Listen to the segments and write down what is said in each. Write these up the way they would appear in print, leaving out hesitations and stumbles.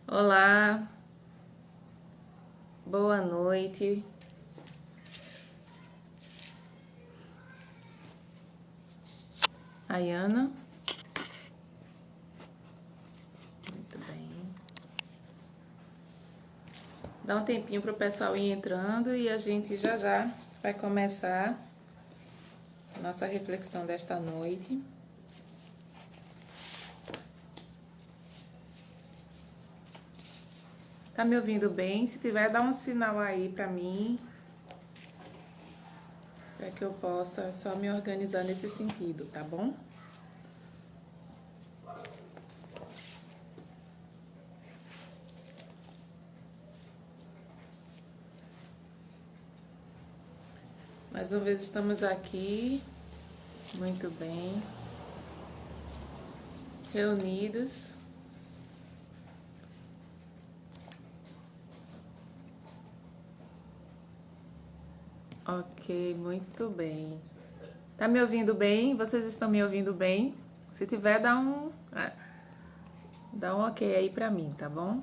Olá, boa noite. Ayana, muito bem. Dá um tempinho para o pessoal ir entrando e a gente já já vai começar a nossa reflexão desta noite. Tá me ouvindo bem? Se tiver, dá um sinal aí para mim, para que eu possa só me organizar nesse sentido, tá bom? Mais uma vez estamos aqui, muito bem, reunidos. Ok, muito bem. Tá me ouvindo bem? Vocês estão me ouvindo bem? Se tiver, dá um ok aí pra mim, tá bom?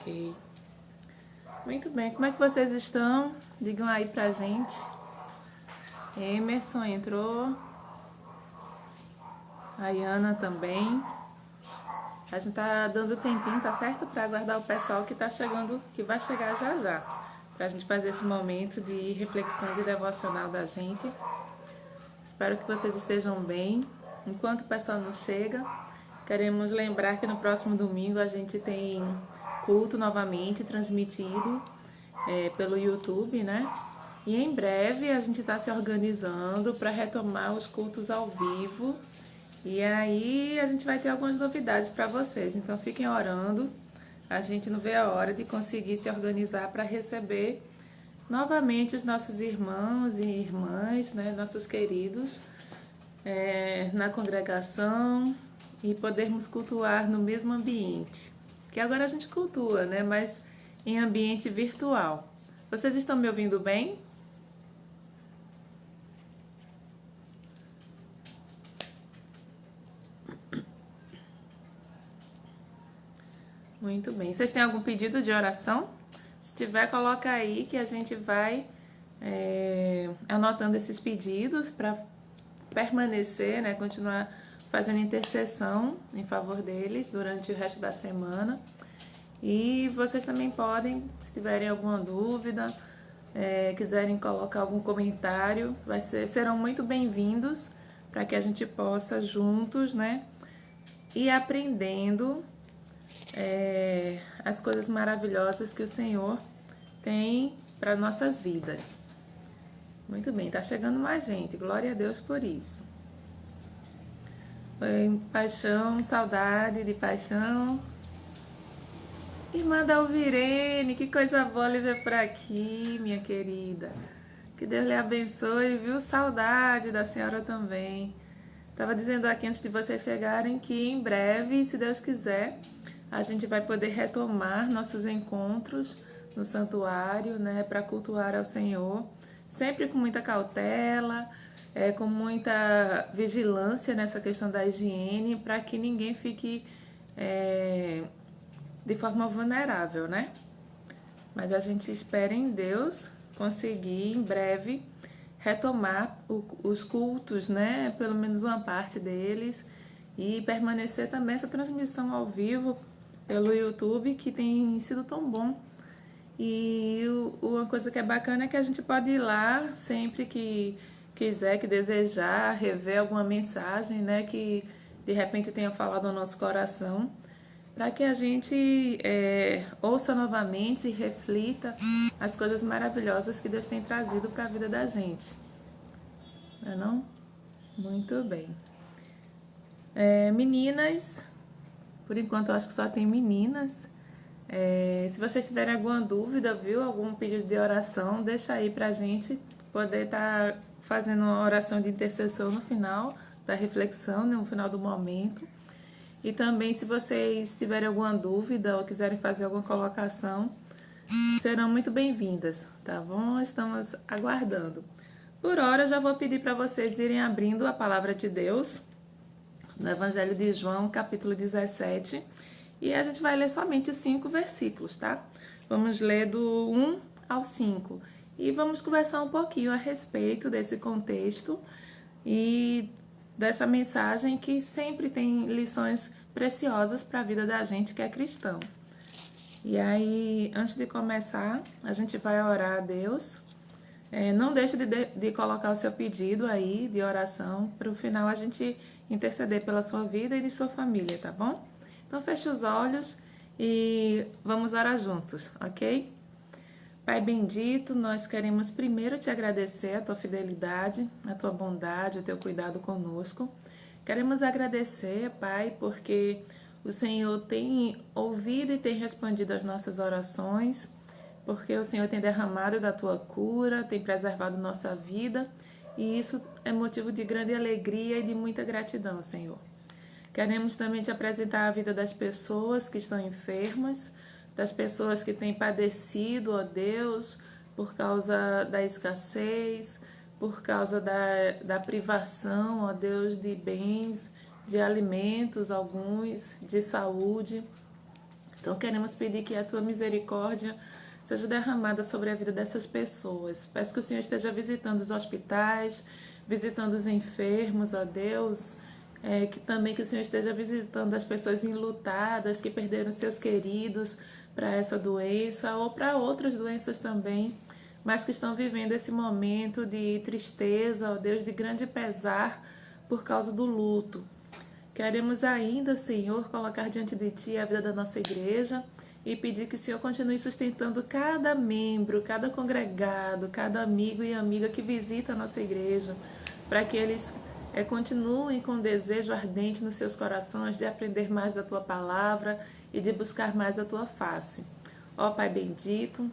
Ok. Muito bem, como é que vocês estão? Digam aí pra gente. Emerson entrou. A Ayana também. A gente tá dando tempinho, tá certo? Pra aguardar o pessoal que tá chegando, que vai chegar já já. Pra gente fazer esse momento de reflexão e devocional da gente. Espero que vocês estejam bem. Enquanto o pessoal não chega, queremos lembrar que no próximo domingo a gente tem culto novamente transmitido pelo YouTube, né? E em breve a gente está se organizando para retomar os cultos ao vivo. E aí a gente vai ter algumas novidades para vocês. Então fiquem orando. A gente não vê a hora de conseguir se organizar para receber novamente os nossos irmãos e irmãs, né? Nossos queridos, na congregação e podermos cultuar no mesmo ambiente. Que agora a gente cultua, né? Mas em ambiente virtual. Vocês estão me ouvindo bem? Muito bem. Vocês têm algum pedido de oração? Se tiver, coloca aí que a gente vai anotando esses pedidos para permanecer, né? Continuar fazendo intercessão em favor deles durante o resto da semana. E vocês também podem, se tiverem alguma dúvida, quiserem colocar algum comentário, serão muito bem-vindos para que a gente possa juntos, né, ir aprendendo as coisas maravilhosas que o Senhor tem para nossas vidas. Muito bem, tá chegando mais gente, glória a Deus por isso. Oi, Paixão, saudade de Paixão. Irmã Dalvirene, que coisa boa lhe ver por aqui, minha querida. Que Deus lhe abençoe, viu? Saudade da senhora também. Estava dizendo aqui antes de vocês chegarem que em breve, se Deus quiser, a gente vai poder retomar nossos encontros no santuário, né, para cultuar ao Senhor, sempre com muita cautela, com muita vigilância nessa questão da higiene, para que ninguém fique de forma vulnerável, né? Mas a gente espera em Deus conseguir em breve retomar os cultos, né? Pelo menos uma parte deles, e permanecer também essa transmissão ao vivo pelo YouTube, que tem sido tão bom. E uma coisa que é bacana é que a gente pode ir lá sempre que quiser, que desejar, rever alguma mensagem, né? Que de repente tenha falado ao nosso coração, para que a gente ouça novamente e reflita as coisas maravilhosas que Deus tem trazido para a vida da gente. Não é não? Muito bem. Meninas, por enquanto eu acho que só tem meninas. Se vocês tiverem alguma dúvida, viu, algum pedido de oração, deixa aí pra gente poder estar fazendo uma oração de intercessão no final da reflexão, no final do momento. E também, se vocês tiverem alguma dúvida ou quiserem fazer alguma colocação, serão muito bem-vindas, tá bom? Estamos aguardando. Por hora, já vou pedir para vocês irem abrindo a palavra de Deus no Evangelho de João, capítulo 17, e a gente vai ler somente 5 versículos, tá? Vamos ler do 1 ao 5 e vamos conversar um pouquinho a respeito desse contexto e dessa mensagem que sempre tem lições preciosas para a vida da gente que é cristão. E aí, antes de começar, a gente vai orar a Deus. Não deixe de colocar o seu pedido aí de oração para o final a gente interceder pela sua vida e de sua família, tá bom? Então feche os olhos e vamos orar juntos, ok? Pai bendito, nós queremos primeiro te agradecer a tua fidelidade, a tua bondade, o teu cuidado conosco. Queremos agradecer, Pai, porque o Senhor tem ouvido e tem respondido às nossas orações, porque o Senhor tem derramado da tua cura, tem preservado nossa vida, e isso é motivo de grande alegria e de muita gratidão, Senhor. Queremos também te apresentar a vida das pessoas que estão enfermas, das pessoas que têm padecido, ó Deus, por causa da escassez, por causa da privação, ó Deus, de bens, de alimentos, alguns, de saúde. Então queremos pedir que a tua misericórdia seja derramada sobre a vida dessas pessoas. Peço que o Senhor esteja visitando os hospitais, visitando os enfermos, ó Deus, que o Senhor esteja visitando as pessoas enlutadas, que perderam seus queridos para essa doença ou para outras doenças também, mas que estão vivendo esse momento de tristeza, ó Deus, de grande pesar por causa do luto. Queremos ainda, Senhor, colocar diante de Ti a vida da nossa igreja e pedir que o Senhor continue sustentando cada membro, cada congregado, cada amigo e amiga que visita a nossa igreja, para que eles continuem com desejo ardente nos seus corações de aprender mais da Tua palavra e de buscar mais a Tua face. Ó Pai bendito,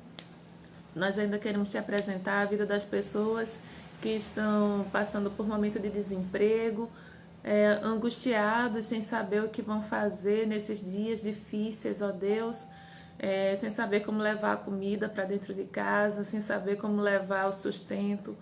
nós ainda queremos Te apresentar a vida das pessoas que estão passando por um momento de desemprego, angustiados, sem saber o que vão fazer nesses dias difíceis, ó Deus, sem saber como levar a comida para dentro de casa, sem saber como levar o sustento.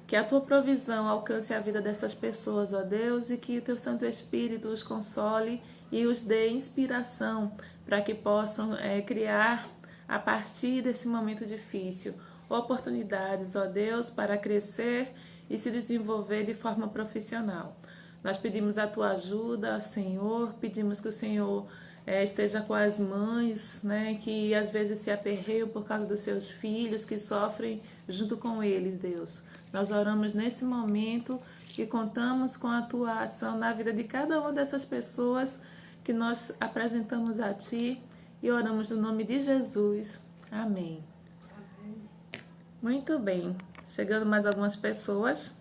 Que a Tua provisão alcance a vida dessas pessoas, ó Deus, e que o Teu Santo Espírito os console e os dê inspiração para que possam criar, a partir desse momento difícil, oportunidades, ó Deus, para crescer e se desenvolver de forma profissional. Nós pedimos a Tua ajuda, Senhor, pedimos que o Senhor esteja com as mães, né, que às vezes se aperreiam por causa dos seus filhos, que sofrem junto com eles, Deus. Nós oramos nesse momento e contamos com a Tua ação na vida de cada uma dessas pessoas que nós apresentamos a Ti e oramos no nome de Jesus. Amém. Muito bem. Chegando mais algumas pessoas.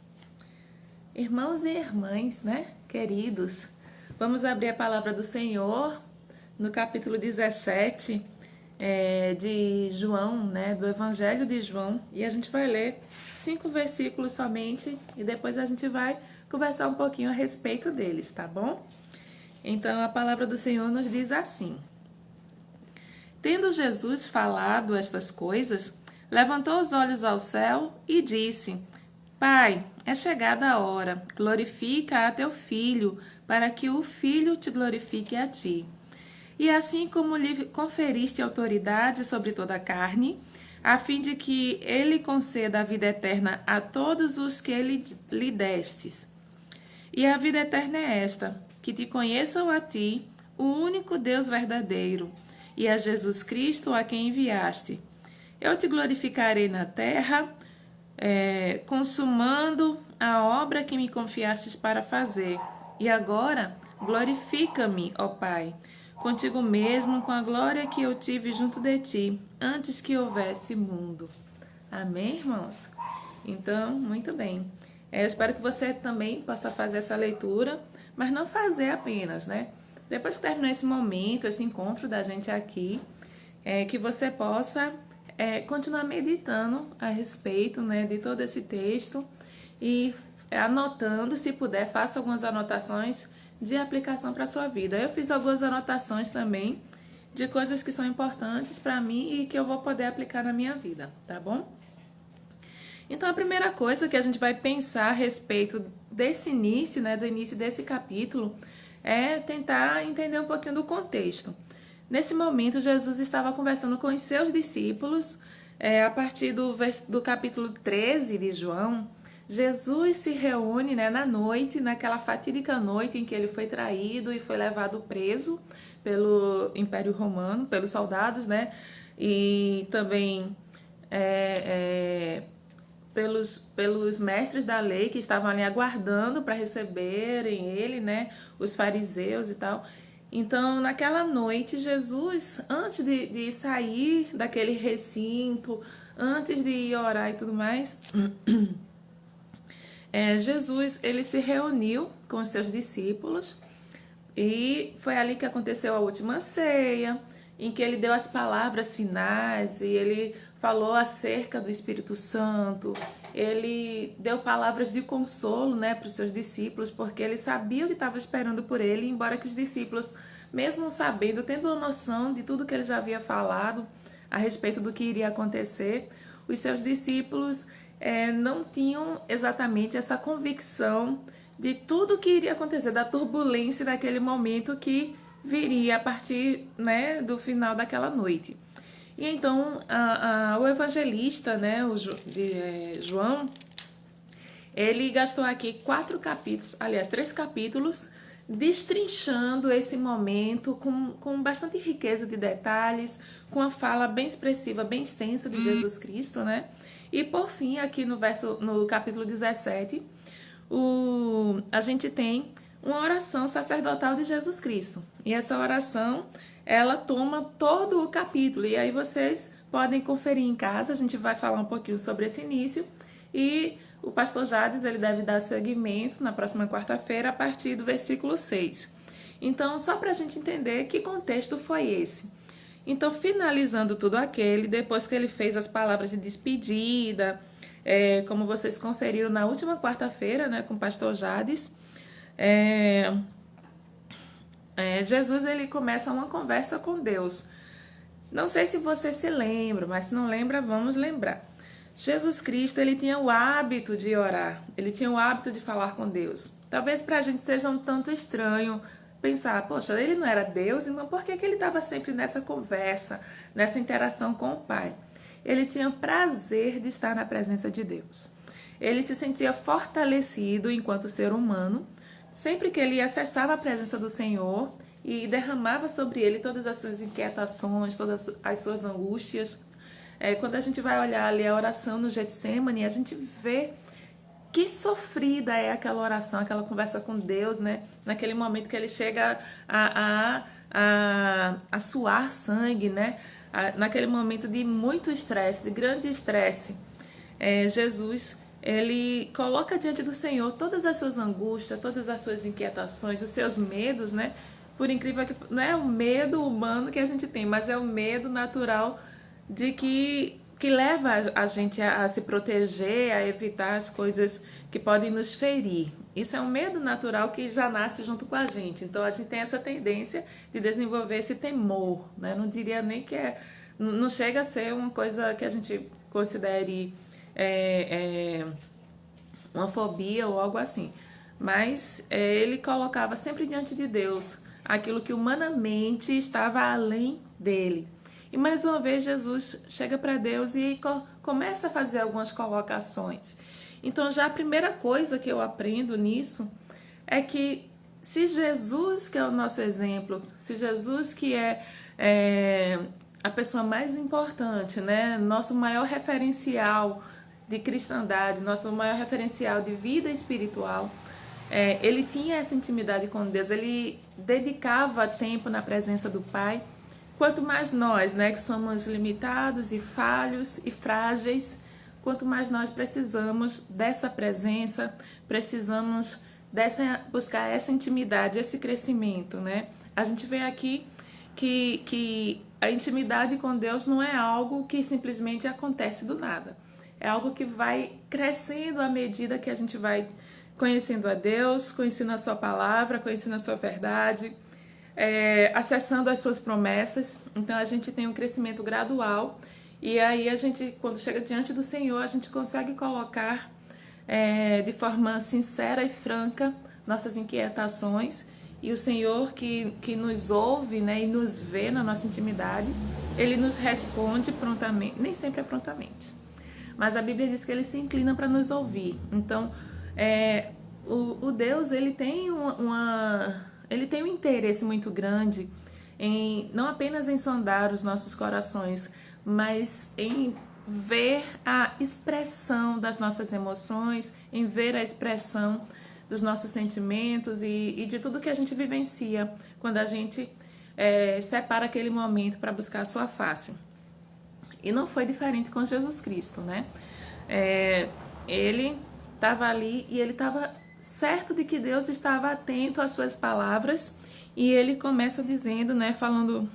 Irmãos e irmãs, né, queridos, vamos abrir a palavra do Senhor no capítulo 17 de João, né, do Evangelho de João, e a gente vai ler 5 versículos somente e depois a gente vai conversar um pouquinho a respeito deles, tá bom? Então a palavra do Senhor nos diz assim: Tendo Jesus falado estas coisas, levantou os olhos ao céu e disse: Pai, é chegada a hora, glorifica a Teu Filho, para que o Filho te glorifique a Ti. E assim como lhe conferiste autoridade sobre toda a carne, a fim de que Ele conceda a vida eterna a todos os que lhe destes. E a vida eterna é esta, que te conheçam a Ti, o único Deus verdadeiro, e a Jesus Cristo a quem enviaste. Eu te glorificarei na terra, consumando a obra que me confiastes para fazer. E agora, glorifica-me, ó Pai, contigo mesmo, com a glória que eu tive junto de Ti, antes que houvesse mundo. Amém, irmãos? Então, muito bem. Eu espero que você também possa fazer essa leitura, mas não fazer apenas, né? Depois que terminar esse momento, esse encontro da gente aqui, que você possa continuar meditando a respeito, né, de todo esse texto e anotando, se puder, faça algumas anotações de aplicação para a sua vida. Eu fiz algumas anotações também de coisas que são importantes para mim e que eu vou poder aplicar na minha vida, tá bom? Então, a primeira coisa que a gente vai pensar a respeito desse início, né, do início desse capítulo, é tentar entender um pouquinho do contexto. Nesse momento, Jesus estava conversando com os seus discípulos, a partir do capítulo 13 de João. Jesus se reúne, né, na noite, naquela fatídica noite em que ele foi traído e foi levado preso pelo Império Romano, pelos soldados, né, e também pelos mestres da lei que estavam ali aguardando para receberem ele, né, os fariseus e tal. Então, naquela noite, Jesus, antes de sair daquele recinto, antes de ir orar e tudo mais, Jesus, ele se reuniu com os seus discípulos e foi ali que aconteceu a última ceia, em que ele deu as palavras finais e ele falou acerca do Espírito Santo. Ele deu palavras de consolo, né, para os seus discípulos, porque ele sabia o que estava esperando por ele, embora que os discípulos, mesmo sabendo, tendo uma noção de tudo que ele já havia falado a respeito do que iria acontecer, os seus discípulos não tinham exatamente essa convicção de tudo que iria acontecer, da turbulência daquele momento que viria a partir, né, do final daquela noite. E então o evangelista, né, João, ele gastou aqui 3 capítulos, destrinchando esse momento com bastante riqueza de detalhes, com a fala bem expressiva, bem extensa de Jesus Cristo, né? E por fim, aqui no capítulo 17, a gente tem uma oração sacerdotal de Jesus Cristo. E essa oração, ela toma todo o capítulo. E aí vocês podem conferir em casa. A gente vai falar um pouquinho sobre esse início. E o pastor Jades, ele deve dar seguimento na próxima quarta-feira a partir do versículo 6. Então, só para a gente entender que contexto foi esse. Então, finalizando tudo aquele, depois que ele fez as palavras de despedida, como vocês conferiram na última quarta-feira, né, com o pastor Jades, Jesus, ele começa uma conversa com Deus. Não sei se você se lembra, mas se não lembra, vamos lembrar. Jesus Cristo, ele tinha o hábito de orar, ele tinha o hábito de falar com Deus. Talvez para a gente seja um tanto estranho pensar, poxa, ele não era Deus, então por que ele estava sempre nessa conversa, nessa interação com o Pai? Ele tinha prazer de estar na presença de Deus. Ele se sentia fortalecido enquanto ser humano, sempre que ele acessava a presença do Senhor e derramava sobre ele todas as suas inquietações, todas as suas angústias. Quando a gente vai olhar ali a oração no Getsêmani, a gente vê que sofrida é aquela oração, aquela conversa com Deus, né? Naquele momento que ele chega a suar sangue, né? Naquele momento de muito estresse, de grande estresse, Jesus, ele coloca diante do Senhor todas as suas angústias, todas as suas inquietações, os seus medos, né? Por incrível que não é o medo humano que a gente tem, mas é o medo natural de que leva a gente a se proteger, a evitar as coisas que podem nos ferir. Isso é um medo natural que já nasce junto com a gente. Então a gente tem essa tendência de desenvolver esse temor, né? Não diria nem que não chega a ser uma coisa que a gente considere uma fobia ou algo assim. Mas ele colocava sempre diante de Deus aquilo que humanamente estava além dele. E mais uma vez Jesus chega para Deus e começa a fazer algumas colocações. Então já a primeira coisa que eu aprendo nisso é que se Jesus, que é o nosso exemplo, se Jesus que é a pessoa mais importante, né, nosso maior referencial de cristandade, nosso maior referencial de vida espiritual, ele tinha essa intimidade com Deus, ele dedicava tempo na presença do Pai. Quanto mais nós, né, que somos limitados e falhos e frágeis, quanto mais nós precisamos dessa presença, precisamos buscar essa intimidade, esse crescimento, né? A gente vê aqui que a intimidade com Deus não é algo que simplesmente acontece do nada. É algo que vai crescendo à medida que a gente vai conhecendo a Deus, conhecendo a sua palavra, conhecendo a sua verdade, acessando as suas promessas. Então a gente tem um crescimento gradual e aí a gente, quando chega diante do Senhor, a gente consegue colocar de forma sincera e franca nossas inquietações, e o Senhor que nos ouve, né, e nos vê na nossa intimidade, Ele nos responde prontamente, nem sempre é prontamente, mas a Bíblia diz que Ele se inclina para nos ouvir. Então, o Deus, Ele tem Ele tem um interesse muito grande não apenas em sondar os nossos corações, mas em ver a expressão das nossas emoções, em ver a expressão dos nossos sentimentos e de tudo que a gente vivencia quando a gente separa aquele momento para buscar a sua face. E não foi diferente com Jesus Cristo, né? Ele estava ali e ele estava certo de que Deus estava atento às suas palavras, e ele começa dizendo, né, falando...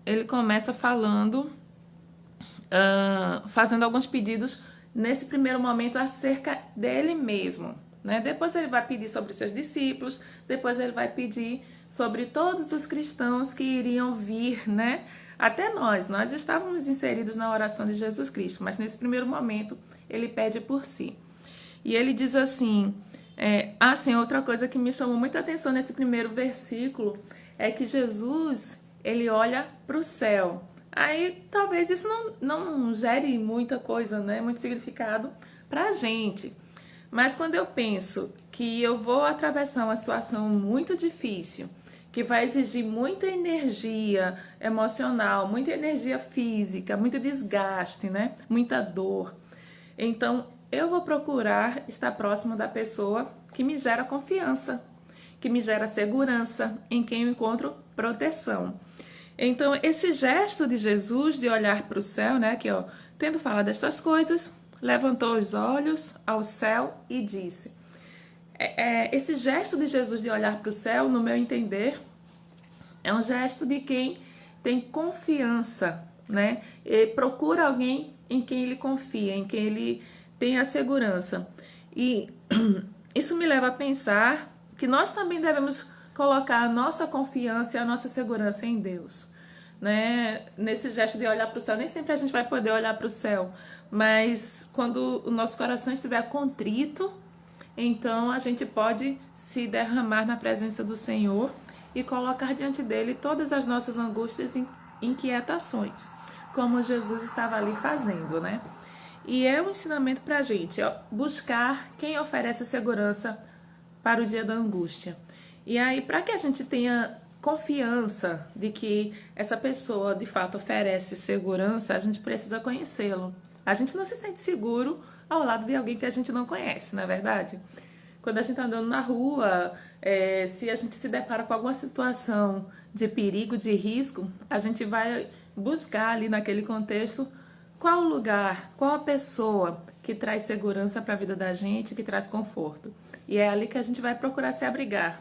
Ele começa falando, fazendo alguns pedidos nesse primeiro momento acerca dele mesmo, né? Depois ele vai pedir sobre os seus discípulos, depois ele vai pedir sobre todos os cristãos que iriam vir, né? Até nós estávamos inseridos na oração de Jesus Cristo, mas nesse primeiro momento ele pede por si. E ele diz assim, outra coisa que me chamou muita atenção nesse primeiro versículo é que Jesus... ele olha para o céu. Aí talvez isso não gere muita coisa, né? Muito significado para a gente. Mas quando eu penso que eu vou atravessar uma situação muito difícil, que vai exigir muita energia emocional, muita energia física, muito desgaste, né? Muita dor. Então eu vou procurar estar próximo da pessoa que me gera confiança, que me gera segurança, em quem eu encontro proteção. Então, esse gesto de Jesus de olhar para o céu, né, que tendo falado estas coisas, levantou os olhos ao céu e disse. Esse gesto de Jesus de olhar para o céu, no meu entender, é um gesto de quem tem confiança, né, e procura alguém em quem ele confia, em quem ele tem a segurança. E isso me leva a pensar que nós também devemos colocar a nossa confiança e a nossa segurança em Deus, né? Nesse gesto de olhar para o céu, nem sempre a gente vai poder olhar para o céu, mas quando o nosso coração estiver contrito, então a gente pode se derramar na presença do Senhor e colocar diante dele todas as nossas angústias e inquietações, como Jesus estava ali fazendo, né? E é um ensinamento para a gente, buscar quem oferece segurança para o dia da angústia. E aí, para que a gente tenha confiança de que essa pessoa de fato oferece segurança, a gente precisa conhecê-lo. A gente não se sente seguro ao lado de alguém que a gente não conhece, não é verdade? Quando a gente está andando na rua, se a gente se depara com alguma situação de perigo, de risco, a gente vai buscar ali naquele contexto qual o lugar, qual a pessoa que traz segurança para a vida da gente, que traz conforto. E é ali que a gente vai procurar se abrigar.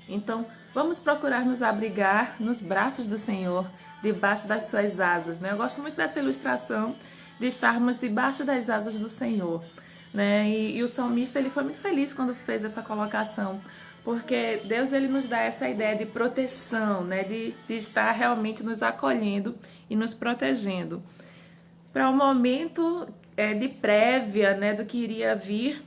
Então, vamos procurar nos abrigar nos braços do Senhor, debaixo das suas asas, né? Eu gosto muito dessa ilustração de estarmos debaixo das asas do Senhor, né? E o salmista, ele foi muito feliz quando fez essa colocação, porque Deus, ele nos dá essa ideia de proteção, né? De estar realmente nos acolhendo e nos protegendo. Para o momento de prévia, né, do que iria vir,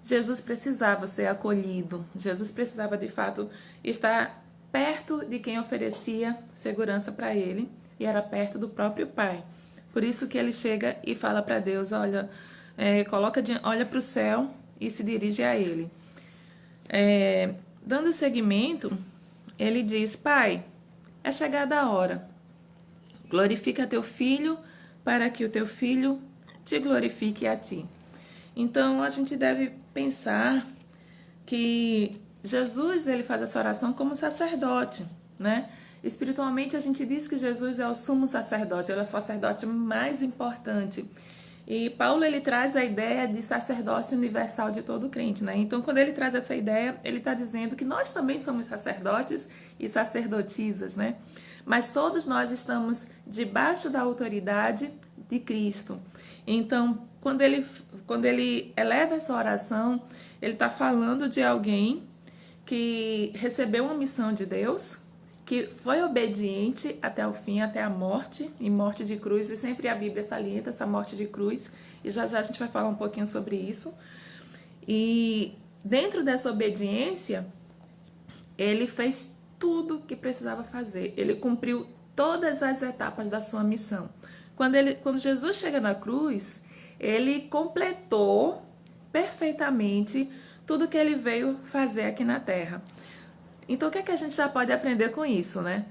Jesus precisava ser acolhido, Jesus precisava de fato estar perto de quem oferecia segurança para ele, e era perto do próprio Pai. Por isso que ele chega e fala para Deus, olha para o céu e se dirige a ele. Dando seguimento, ele diz, Pai, é chegada a hora, glorifica teu filho para que o teu filho te glorifique a ti. Então, a gente deve pensar que Jesus, ele faz essa oração como sacerdote, né? Espiritualmente, a gente diz que Jesus é o sumo sacerdote, ele é o sacerdote mais importante. E Paulo, ele traz a ideia de sacerdócio universal de todo crente, né? Então, quando ele traz essa ideia, ele está dizendo que nós também somos sacerdotes e sacerdotisas, né? mas todos nós estamos debaixo da autoridade de Cristo. Então, quando ele eleva essa oração, ele está falando de alguém que recebeu uma missão de Deus, que foi obediente até o fim, até a morte, e morte de cruz, e sempre a Bíblia salienta essa morte de cruz, e já já a gente vai falar um pouquinho sobre isso. E dentro dessa obediência, ele fez tudo o que precisava fazer, ele cumpriu todas as etapas da sua missão. Quando Jesus chega na cruz, ele completou perfeitamente tudo que ele veio fazer aqui na Terra. Então, o que é que a gente já pode aprender com isso, né?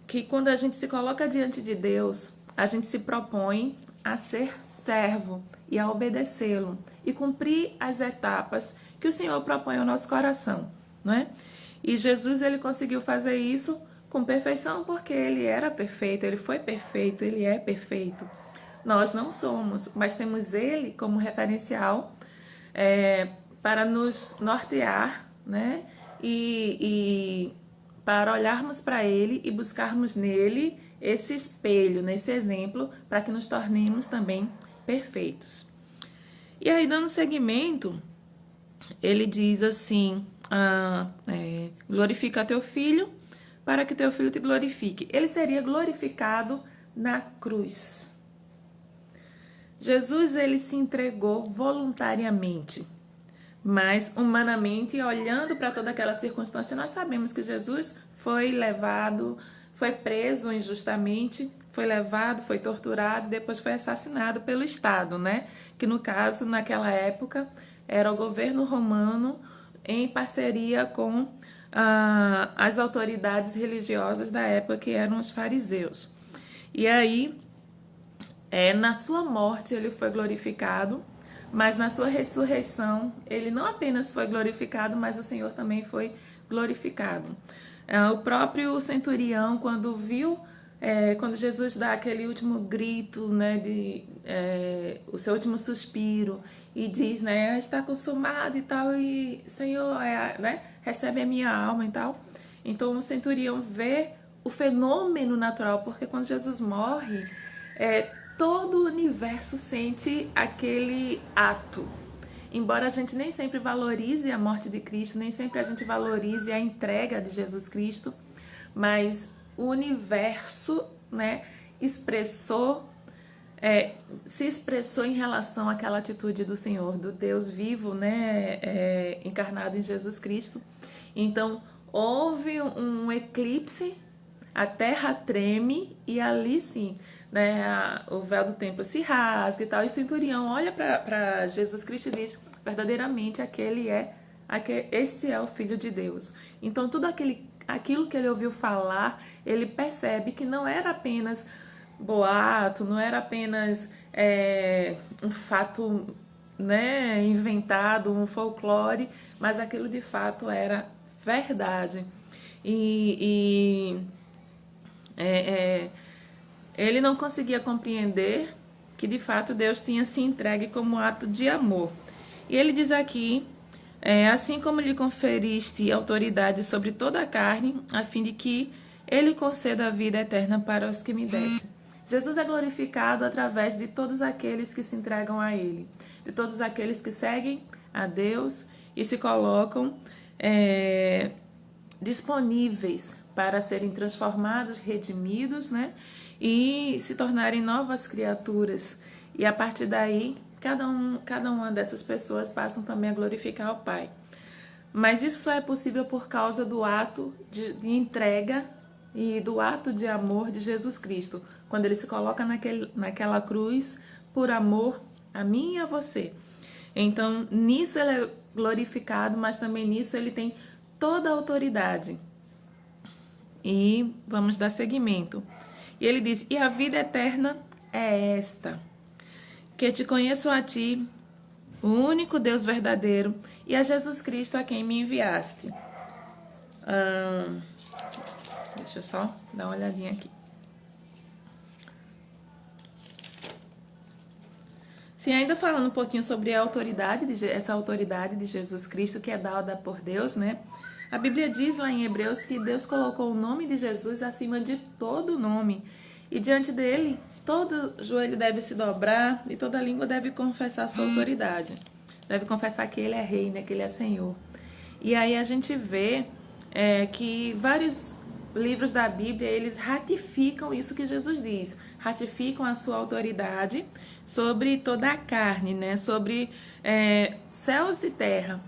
Que quando a gente se coloca diante de Deus, a gente se propõe a ser servo e a obedecê-lo e cumprir as etapas que o Senhor propõe ao nosso coração, não é? E Jesus, ele conseguiu fazer isso com perfeição porque ele era perfeito, ele foi perfeito, ele é perfeito. Nós não somos, mas temos ele como referencial para nos nortear, né? E para olharmos para ele e buscarmos nele esse espelho, nesse exemplo, para que nos tornemos também perfeitos. E aí, dando seguimento, ele diz assim, glorifica teu filho, para que teu filho te glorifique. Ele seria glorificado na cruz. Jesus, ele se entregou voluntariamente, mas humanamente, olhando para toda aquela circunstância, nós sabemos que Jesus foi levado, foi preso injustamente, foi levado, foi torturado, depois foi assassinado pelo Estado, né? Que no caso, naquela época, era o governo romano em parceria com as autoridades religiosas da época, que eram os fariseus. E aí, na sua morte, ele foi glorificado, mas na sua ressurreição, ele não apenas foi glorificado, mas o Senhor também foi glorificado. O próprio centurião, quando viu, quando Jesus dá aquele último grito, né, o seu último suspiro, e diz, né, está consumado e tal, e Senhor, né, recebe a minha alma e tal. Então o centurião vê o fenômeno natural, porque quando Jesus morre, todo o universo sente aquele ato. Embora a gente nem sempre valorize a morte de Cristo, nem sempre a gente valorize a entrega de Jesus Cristo, mas o universo, né, se expressou em relação àquela atitude do Senhor, do Deus vivo, né, encarnado em Jesus Cristo. Então, houve um eclipse, a terra treme e ali sim, né, o véu do templo se rasga e tal, e o centurião olha para Jesus Cristo e diz, verdadeiramente esse é o Filho de Deus. Então tudo aquilo que ele ouviu falar, ele percebe que não era apenas boato, não era apenas um fato, né, inventado, um folclore, mas aquilo de fato era verdade. Ele não conseguia compreender que de fato Deus tinha se entregue como ato de amor. E ele diz aqui, assim como lhe conferiste autoridade sobre toda a carne, a fim de que ele conceda a vida eterna para os que me deste. Jesus é glorificado através de todos aqueles que se entregam a ele, de todos aqueles que seguem a Deus e se colocam disponíveis para serem transformados, redimidos, né? E se tornarem novas criaturas. E a partir daí, cada uma dessas pessoas passam também a glorificar o Pai. Mas isso só é possível por causa do ato de entrega e do ato de amor de Jesus Cristo, quando ele se coloca naquela cruz por amor a mim e a você. Então, nisso ele é glorificado, mas também nisso ele tem toda a autoridade. E vamos dar seguimento. E ele diz, e a vida eterna é esta, que te conheço a ti, o único Deus verdadeiro, e a Jesus Cristo a quem me enviaste. Deixa eu só dar uma olhadinha aqui. Sim, ainda falando um pouquinho sobre a autoridade, essa autoridade de Jesus Cristo que é dada por Deus, né? A Bíblia diz lá em Hebreus que Deus colocou o nome de Jesus acima de todo nome. E diante dele, todo joelho deve se dobrar e toda língua deve confessar sua autoridade. Deve confessar que ele é rei, né? Que ele é Senhor. E aí a gente vê que vários livros da Bíblia, eles ratificam isso que Jesus diz. Ratificam a sua autoridade sobre toda a carne, né? Sobre céus e terra.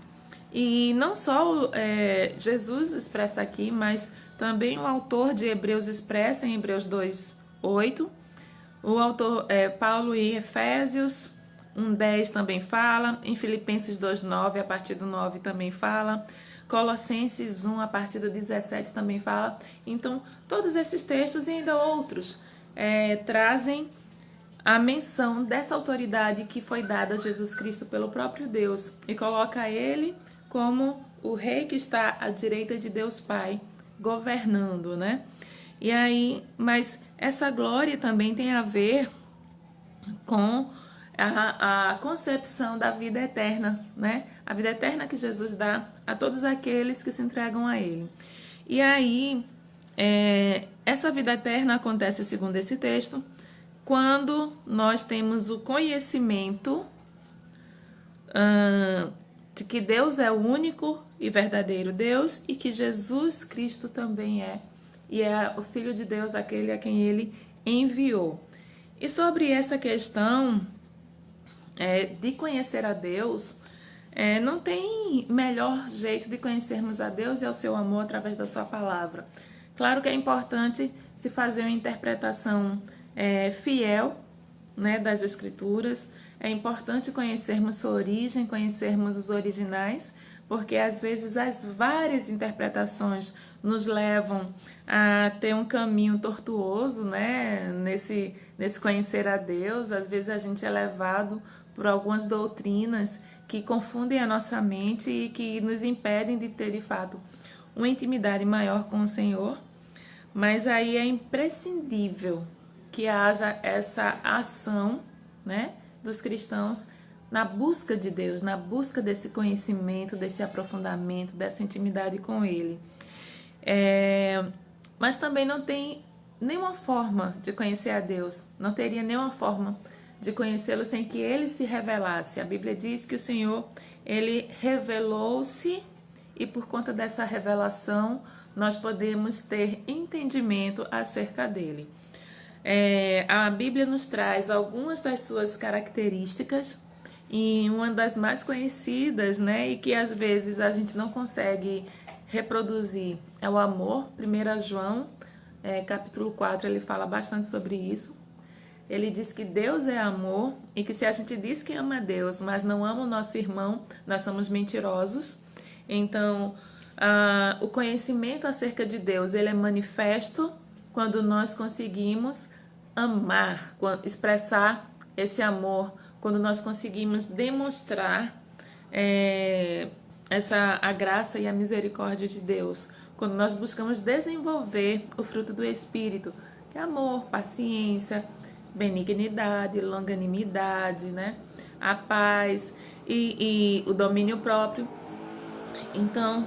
E não só Jesus expressa aqui, mas também o autor de Hebreus expressa em Hebreus 2:8. O autor Paulo em Efésios 1:10 também fala. Em Filipenses 2:9, a partir do 9 também fala. Colossenses 1, a partir do 17 também fala. Então, todos esses textos e ainda outros trazem a menção dessa autoridade que foi dada a Jesus Cristo pelo próprio Deus e coloca ele como o rei que está à direita de Deus Pai, governando, né? E aí, mas essa glória também tem a ver com a concepção da vida eterna, né? A vida eterna que Jesus dá a todos aqueles que se entregam a Ele. E aí, essa vida eterna acontece, segundo esse texto, quando nós temos o conhecimento de que Deus é o único e verdadeiro Deus e que Jesus Cristo também e é o Filho de Deus, aquele a quem Ele enviou. E sobre essa questão de conhecer a Deus, não tem melhor jeito de conhecermos a Deus e ao seu amor através da sua palavra. Claro que é importante se fazer uma interpretação fiel, né, das Escrituras. É importante conhecermos sua origem, conhecermos os originais, porque às vezes as várias interpretações nos levam a ter um caminho tortuoso, né, nesse conhecer a Deus. Às vezes a gente é levado por algumas doutrinas que confundem a nossa mente e que nos impedem de ter, de fato, uma intimidade maior com o Senhor. Mas aí é imprescindível que haja essa ação, né, dos cristãos na busca de Deus, na busca desse conhecimento, desse aprofundamento, dessa intimidade com Ele. Mas também não tem nenhuma forma de conhecer a Deus, não teria nenhuma forma de conhecê-lo sem que Ele se revelasse. A Bíblia diz que o Senhor, Ele revelou-se e por conta dessa revelação nós podemos ter entendimento acerca dele. A Bíblia nos traz algumas das suas características e uma das mais conhecidas, né, e que às vezes a gente não consegue reproduzir, é o amor. 1 João, capítulo 4, ele fala bastante sobre isso. Ele diz que Deus é amor e que se a gente diz que ama Deus, mas não ama o nosso irmão, nós somos mentirosos. Então, o conhecimento acerca de Deus, ele é manifesto quando nós conseguimos amar, expressar esse amor, quando nós conseguimos demonstrar a graça e a misericórdia de Deus, quando nós buscamos desenvolver o fruto do Espírito, que é amor, paciência, benignidade, longanimidade, né? A paz e o domínio próprio. Então,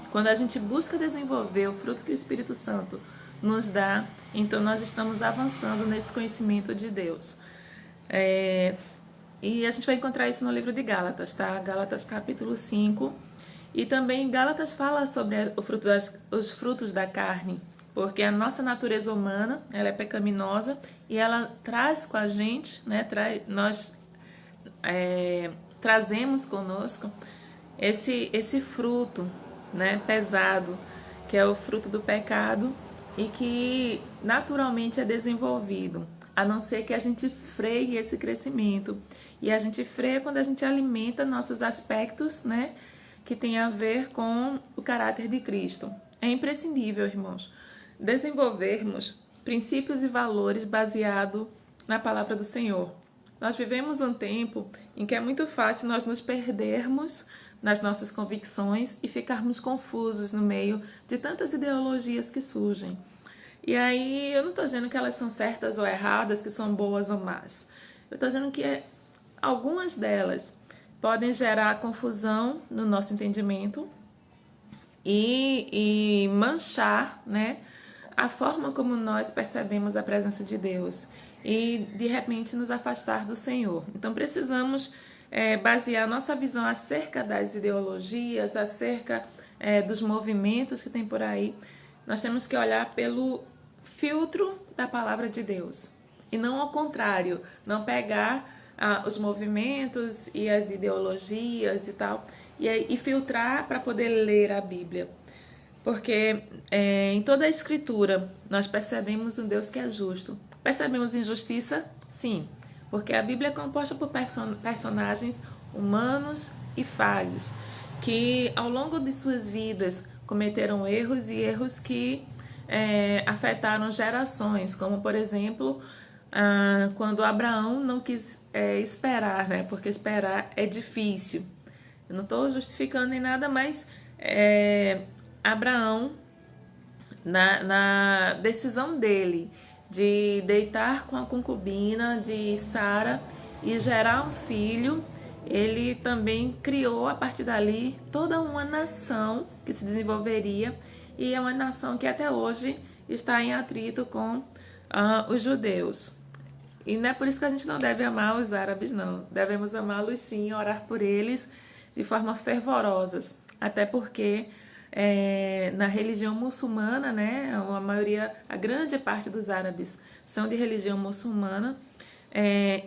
quando a gente busca desenvolver o fruto que o Espírito Santo nos dá, então nós estamos avançando nesse conhecimento de Deus. E a gente vai encontrar isso no livro de Gálatas, tá? Gálatas capítulo 5. E também Gálatas fala sobre os frutos da carne, porque a nossa natureza humana, ela é pecaminosa e ela traz com a gente, né? Nós trazemos conosco esse fruto, né, pesado, que é o fruto do pecado e que naturalmente é desenvolvido, a não ser que a gente freie esse crescimento. E a gente freia quando a gente alimenta nossos aspectos, né, que tem a ver com o caráter de Cristo. É imprescindível, irmãos, desenvolvermos princípios e valores baseados na palavra do Senhor. Nós vivemos um tempo em que é muito fácil nós nos perdermos nas nossas convicções e ficarmos confusos no meio de tantas ideologias que surgem. E aí eu não estou dizendo que elas são certas ou erradas, que são boas ou más. Eu estou dizendo que algumas delas podem gerar confusão no nosso entendimento, e manchar, né, a forma como nós percebemos a presença de Deus e de repente nos afastar do Senhor. Então precisamos basear nossa visão acerca das ideologias, acerca dos movimentos que tem por aí. Nós temos que olhar pelo filtro da palavra de Deus e não ao contrário, não pegar os movimentos e as ideologias e tal e filtrar para poder ler a Bíblia. Porque em toda a Escritura nós percebemos um Deus que é justo. Percebemos injustiça? Sim, porque a Bíblia é composta por personagens humanos e falhos, que ao longo de suas vidas cometeram erros e erros que afetaram gerações, como por exemplo, quando Abraão não quis esperar, né? Porque esperar é difícil. Eu não estou justificando nem nada, mas Abraão, na decisão dele de deitar com a concubina de Sara e gerar um filho, ele também criou a partir dali toda uma nação que se desenvolveria e é uma nação que até hoje está em atrito com os judeus. E não é por isso que a gente não deve amar os árabes, não. Devemos amá-los sim, orar por eles de forma fervorosa, até porque na religião muçulmana, né, a grande parte dos árabes são de religião muçulmana,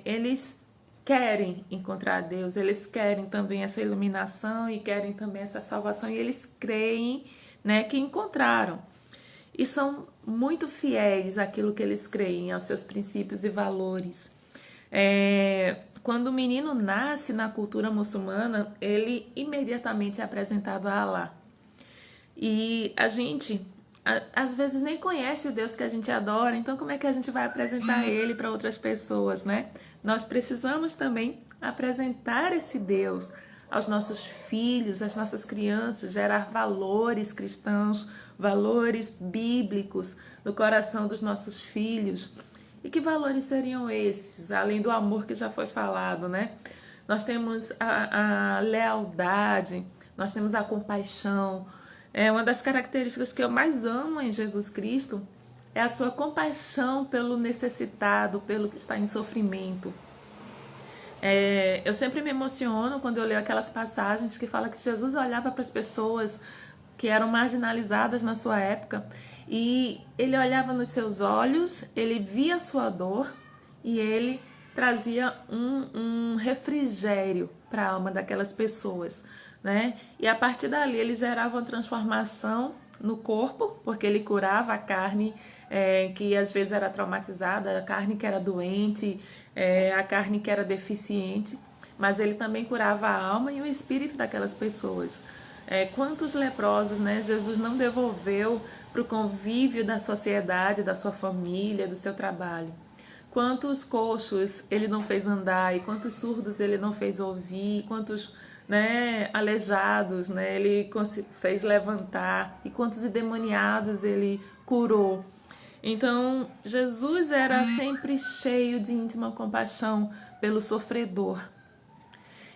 eles querem encontrar Deus, eles querem também essa iluminação e querem também essa salvação, e eles creem, né, que encontraram. E são muito fiéis àquilo que eles creem, aos seus princípios e valores. Quando o menino nasce na cultura muçulmana, ele imediatamente é apresentado a Alá. E a gente, às vezes, nem conhece o Deus que a gente adora, então como é que a gente vai apresentar ele para outras pessoas, né? Nós precisamos também apresentar esse Deus aos nossos filhos, às nossas crianças, gerar valores cristãos, valores bíblicos no coração dos nossos filhos. E que valores seriam esses, além do amor que já foi falado, né? Nós temos a lealdade, nós temos a compaixão. Uma das características que eu mais amo em Jesus Cristo é a sua compaixão pelo necessitado, pelo que está em sofrimento. Eu sempre me emociono quando eu leio aquelas passagens que falam que Jesus olhava para as pessoas que eram marginalizadas na sua época e ele olhava nos seus olhos, ele via a sua dor e ele trazia um refrigério para a alma daquelas pessoas, né? E a partir dali ele gerava uma transformação no corpo, porque ele curava a carne que às vezes era traumatizada, a carne que era doente, a carne que era deficiente, mas ele também curava a alma e o espírito daquelas pessoas. Quantos leprosos, né, Jesus não devolveu para o convívio da sociedade, da sua família, do seu trabalho? Quantos coxos ele não fez andar, e quantos surdos ele não fez ouvir, quantos, né, aleijados, né, ele fez levantar, e quantos endemoniados ele curou. Então, Jesus era sempre cheio de íntima compaixão pelo sofredor.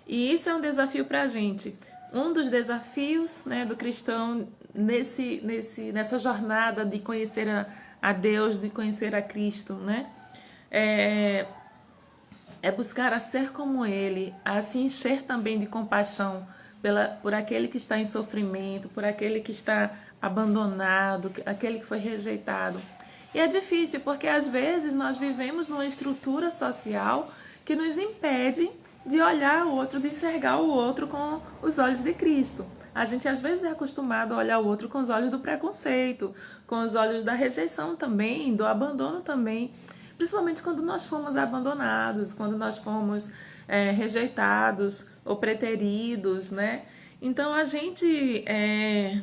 E isso é um desafio para a gente. Um dos desafios, né, do cristão nessa jornada de conhecer a Deus, de conhecer a Cristo, né, é buscar a ser como Ele, a se encher também de compaixão por aquele que está em sofrimento, por aquele que está abandonado, aquele que foi rejeitado. E é difícil, porque às vezes nós vivemos numa estrutura social que nos impede de olhar o outro, de enxergar o outro com os olhos de Cristo. A gente às vezes é acostumado a olhar o outro com os olhos do preconceito, com os olhos da rejeição também, do abandono também. Principalmente quando nós fomos abandonados, quando nós fomos rejeitados ou preteridos, né? Então a gente,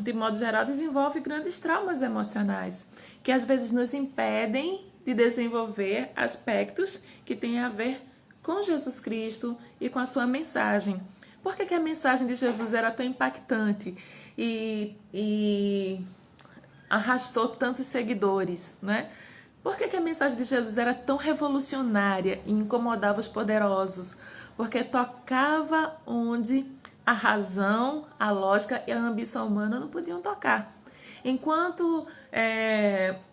de modo geral, desenvolve grandes traumas emocionais que às vezes nos impedem de desenvolver aspectos que têm a ver com Jesus Cristo e com a sua mensagem. Por que a mensagem de Jesus era tão impactante e arrastou tantos seguidores, né? Por que a mensagem de Jesus era tão revolucionária e incomodava os poderosos? Porque tocava onde a razão, a lógica e a ambição humana não podiam tocar. Enquanto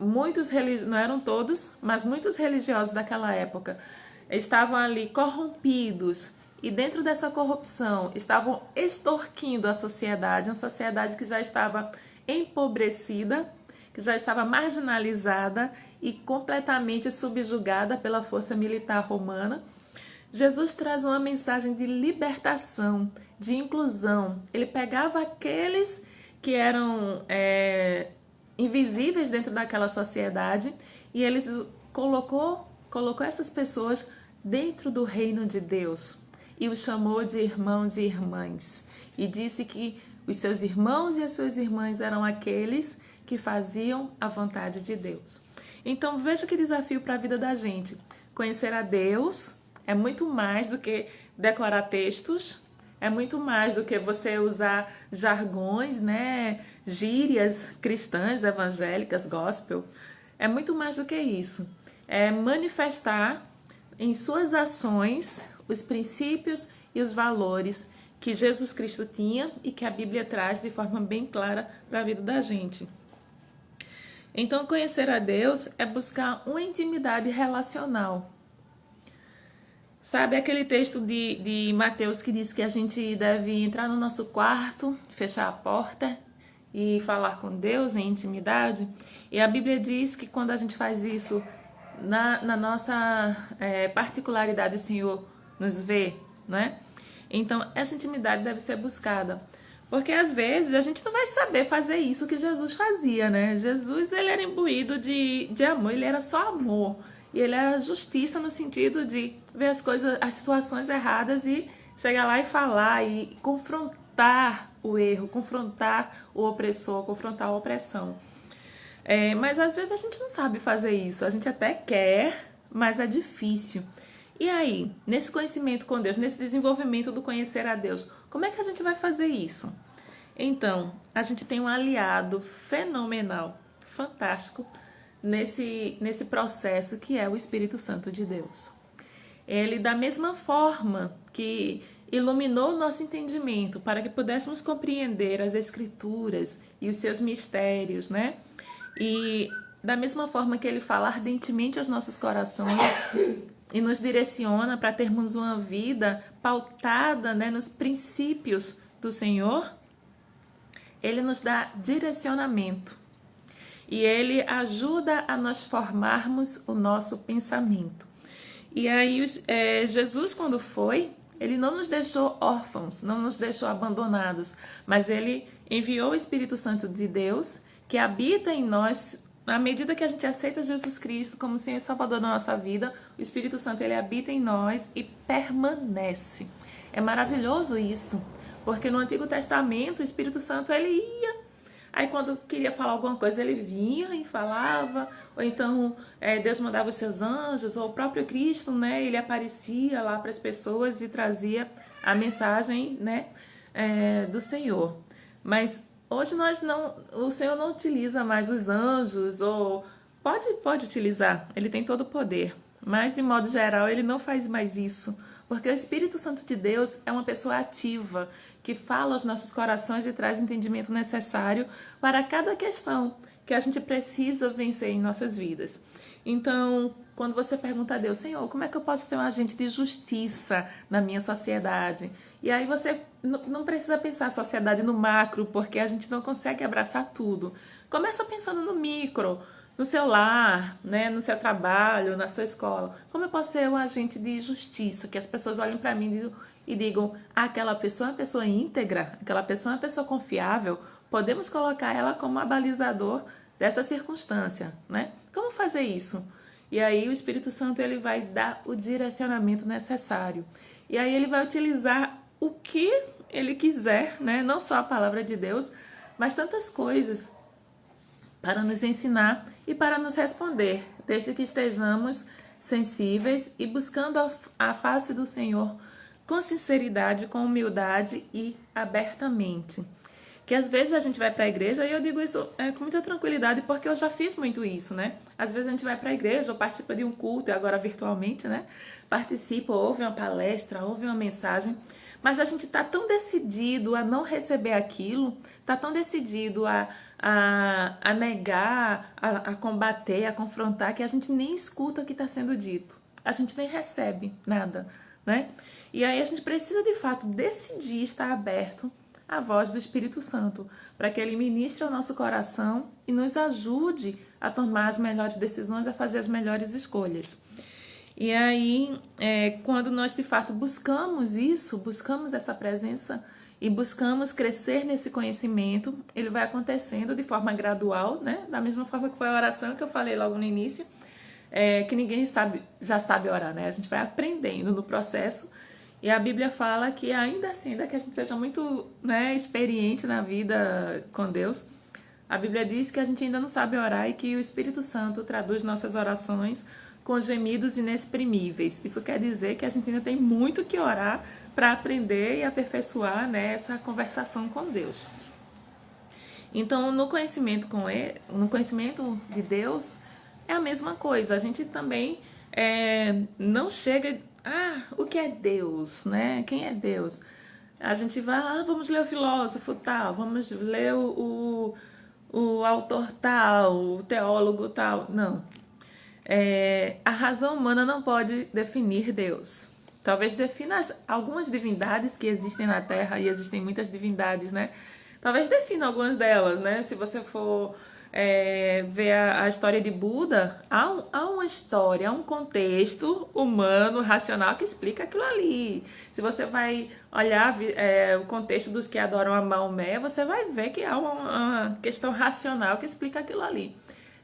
muitos religiosos, não eram todos, mas muitos religiosos daquela época estavam ali corrompidos e dentro dessa corrupção estavam extorquindo a sociedade, uma sociedade que já estava empobrecida, que já estava marginalizada e completamente subjugada pela força militar romana. Jesus traz uma mensagem de libertação, de inclusão. Ele pegava aqueles que eram invisíveis dentro daquela sociedade e ele colocou essas pessoas dentro do reino de Deus e os chamou de irmãos e irmãs. E disse que os seus irmãos e as suas irmãs eram aqueles que faziam a vontade de Deus. Então veja que desafio para a vida da gente. Conhecer a Deus é muito mais do que decorar textos, é muito mais do que você usar jargões, né, gírias cristãs, evangélicas, gospel. É muito mais do que isso. É manifestar em suas ações os princípios e os valores que Jesus Cristo tinha e que a Bíblia traz de forma bem clara para a vida da gente. Então, conhecer a Deus é buscar uma intimidade relacional. Sabe aquele texto de Mateus que diz que a gente deve entrar no nosso quarto, fechar a porta e falar com Deus em intimidade? E a Bíblia diz que quando a gente faz isso, na nossa particularidade, o Senhor nos vê, não é? Então, essa intimidade deve ser buscada. Porque às vezes a gente não vai saber fazer isso que Jesus fazia, né? Jesus, ele era imbuído de amor, ele era só amor. E ele era justiça no sentido de ver as coisas, as situações erradas e chegar lá e falar e confrontar o erro, confrontar o opressor, confrontar a opressão. Mas às vezes a gente não sabe fazer isso, a gente até quer, mas é difícil. E aí, nesse conhecimento com Deus, nesse desenvolvimento do conhecer a Deus, como é que a gente vai fazer isso? Então, a gente tem um aliado fenomenal, fantástico, nesse processo que é o Espírito Santo de Deus. Ele, da mesma forma que iluminou o nosso entendimento para que pudéssemos compreender as Escrituras e os seus mistérios, né? E da mesma forma que ele fala ardentemente aos nossos corações e nos direciona para termos uma vida pautada, né, nos princípios do Senhor, ele nos dá direcionamento. E ele ajuda a nós formarmos o nosso pensamento. E aí, Jesus, quando foi, ele não nos deixou órfãos, não nos deixou abandonados, mas ele enviou o Espírito Santo de Deus, que habita em nós. À medida que a gente aceita Jesus Cristo como Senhor e Salvador da nossa vida, o Espírito Santo, ele habita em nós e permanece. É maravilhoso isso, porque no Antigo Testamento, o Espírito Santo, ele ia. Aí quando queria falar alguma coisa, ele vinha e falava, ou então Deus mandava os seus anjos, ou o próprio Cristo, né, ele aparecia lá para as pessoas e trazia a mensagem, né, do Senhor. Mas hoje o Senhor não utiliza mais os anjos, ou pode utilizar, ele tem todo o poder, mas de modo geral ele não faz mais isso, porque o Espírito Santo de Deus é uma pessoa ativa, que fala aos nossos corações e traz o entendimento necessário para cada questão que a gente precisa vencer em nossas vidas. Então, quando você pergunta a Deus, Senhor, como é que eu posso ser um agente de justiça na minha sociedade? E aí você não precisa pensar a sociedade no macro, porque a gente não consegue abraçar tudo. Começa pensando no micro, no seu lar, né, no seu trabalho, na sua escola. Como eu posso ser um agente de justiça? Que as pessoas olhem para mim e digam, aquela pessoa é uma pessoa íntegra, aquela pessoa é uma pessoa confiável, podemos colocar ela como abalizador dessa circunstância, né? Como fazer isso? E aí o Espírito Santo, ele vai dar o direcionamento necessário. E aí ele vai utilizar o que ele quiser, né? Não só a palavra de Deus, mas tantas coisas para nos ensinar e para nos responder, desde que estejamos sensíveis e buscando a face do Senhor com sinceridade, com humildade e abertamente. Que às vezes a gente vai para a igreja, e eu digo isso com muita tranquilidade, porque eu já fiz muito isso, né? Às vezes a gente vai para a igreja, ou participa de um culto, e agora virtualmente, né? Participa, ouve uma palestra, ouve uma mensagem, mas a gente está tão decidido a não receber aquilo, está tão decidido a negar, a combater, a confrontar, que a gente nem escuta o que está sendo dito. A gente nem recebe nada, né? E aí a gente precisa, de fato, decidir estar aberto à voz do Espírito Santo, para que ele ministre ao nosso coração e nos ajude a tomar as melhores decisões, a fazer as melhores escolhas. E aí, quando nós, de fato, buscamos isso, buscamos essa presença e buscamos crescer nesse conhecimento, ele vai acontecendo de forma gradual, né? Da mesma forma que foi a oração que eu falei logo no início, que ninguém já sabe orar, né? A gente vai aprendendo no processo. E a Bíblia fala que ainda assim, ainda que a gente seja muito, né, experiente na vida com Deus, a Bíblia diz que a gente ainda não sabe orar e que o Espírito Santo traduz nossas orações com gemidos inexprimíveis. Isso quer dizer que a gente ainda tem muito que orar para aprender e aperfeiçoar, né, essa conversação com Deus. Então, no conhecimento de Deus, é a mesma coisa. A gente também não chega... o que é Deus, né? Quem é Deus? A gente vai, vamos ler o filósofo tal, vamos ler o autor tal, o teólogo tal. Não. A razão humana não pode definir Deus. Talvez defina algumas divindades que existem na Terra, e existem muitas divindades, né? Talvez defina algumas delas, né? Se você for ver a história de Buda, há uma história, há um contexto humano, racional, que explica aquilo ali. Se você vai olhar o contexto dos que adoram a Maomé, você vai ver que há uma questão racional que explica aquilo ali.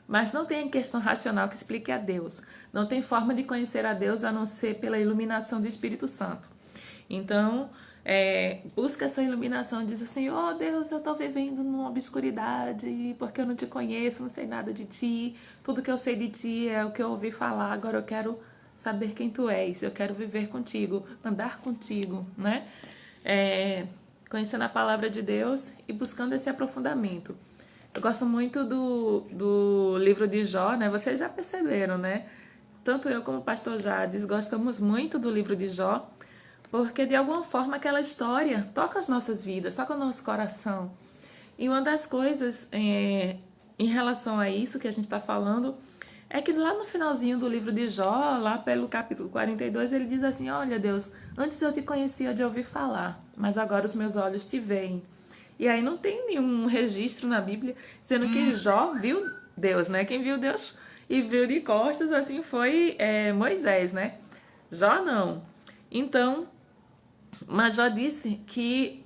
Mas não tem questão racional que explique a Deus. Não tem forma de conhecer a Deus a não ser pela iluminação do Espírito Santo. Então, busca essa iluminação, diz assim, oh Deus, eu estou vivendo numa obscuridade, porque eu não te conheço, não sei nada de ti, tudo que eu sei de ti é o que eu ouvi falar, agora eu quero saber quem tu és, eu quero viver contigo, andar contigo, né? Conhecendo a palavra de Deus e buscando esse aprofundamento. Eu gosto muito do livro de Jó, né? Vocês já perceberam, né? Tanto eu como o pastor Jades gostamos muito do livro de Jó, porque de alguma forma aquela história toca as nossas vidas, toca o nosso coração. E uma das coisas em relação a isso que a gente está falando é que lá no finalzinho do livro de Jó, lá pelo capítulo 42, ele diz assim, olha Deus, antes eu te conhecia de ouvir falar, mas agora os meus olhos te veem. E aí não tem nenhum registro na Bíblia dizendo que Jó viu Deus, né? Quem viu Deus e viu de costas, assim, foi Moisés, né? Jó não. Então, mas Jó disse que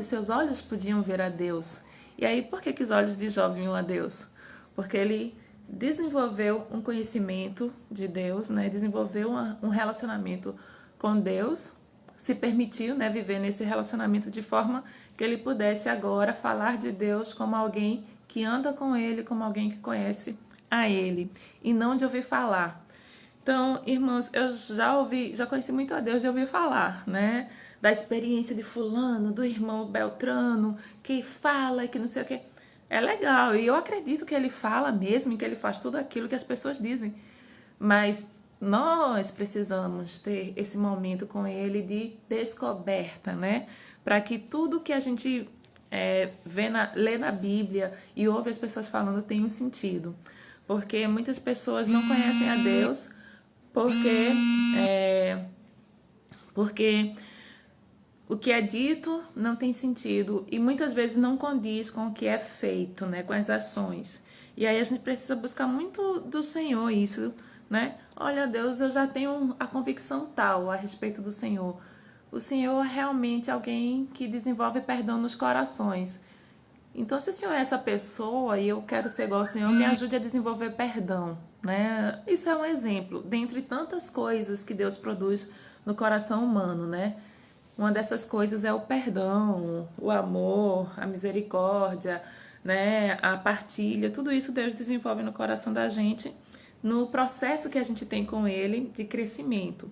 seus olhos podiam ver a Deus. E aí, por que os olhos de Jó viam a Deus? Porque ele desenvolveu um conhecimento de Deus, né? Desenvolveu um relacionamento com Deus, se permitiu, né, viver nesse relacionamento de forma que ele pudesse agora falar de Deus como alguém que anda com ele, como alguém que conhece a ele, e não de ouvir falar. Então, irmãos, eu já conheci muito a Deus de ouvir falar, né? Da experiência de fulano, do irmão Beltrano, que fala e que não sei o quê. É legal, e eu acredito que ele fala mesmo, e que ele faz tudo aquilo que as pessoas dizem. Mas nós precisamos ter esse momento com ele de descoberta, né? Para que tudo que a gente lê na Bíblia e ouve as pessoas falando tenha um sentido. Porque muitas pessoas não conhecem a Deus porque o que é dito não tem sentido e muitas vezes não condiz com o que é feito, né? Com as ações. E aí a gente precisa buscar muito do Senhor isso, né? Olha, Deus, eu já tenho a convicção tal a respeito do Senhor. O Senhor é realmente alguém que desenvolve perdão nos corações. Então, se o Senhor é essa pessoa e eu quero ser igual ao Senhor, me ajude a desenvolver perdão, né? Isso é um exemplo, dentre tantas coisas que Deus produz no coração humano, né? Uma dessas coisas é o perdão, o amor, a misericórdia, né? A partilha, tudo isso Deus desenvolve no coração da gente, no processo que a gente tem com Ele de crescimento.